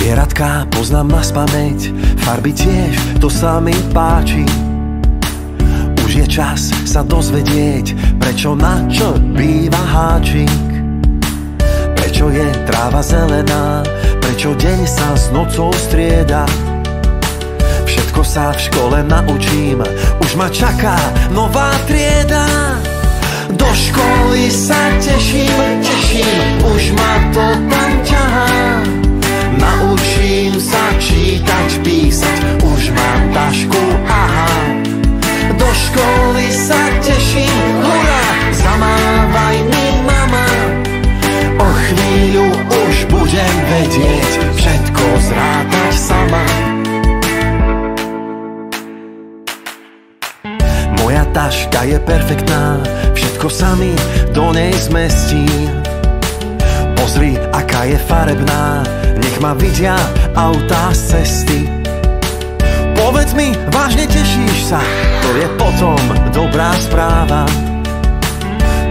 Zvieratká poznám naspamäť, farby tiež, to sa mi páči. Už je čas sa dozvedieť, prečo na čo býva háčik. Prečo je tráva zelená, prečo deň sa s nocou strieda. Všetko sa v škole naučím, už ma čaká nová trieda. Do školy sa teším, už ma to tam ťahá. Naučím sa čítať, písať, už mám tašku, aha. Do školy sa teším, hurá, zamávaj mi mama. O chvíľu už budem vedieť, všetko zrátať sama. Moja taška je perfektná, všetko sa mi do nej zmestí. Pozri, aká je farebná, nech ma vidia autá z cesty. Povedz mi, vážne tešíš sa, to je potom dobrá správa.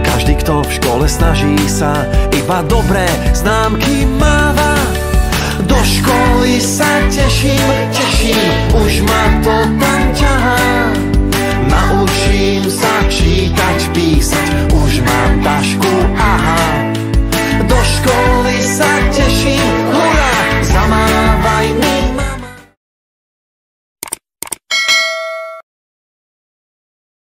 Každý, kto v škole snaží sa, iba dobré známky máva. Do školy sa teším, už ma to tam ťahá. Naučím sa čítať, písať,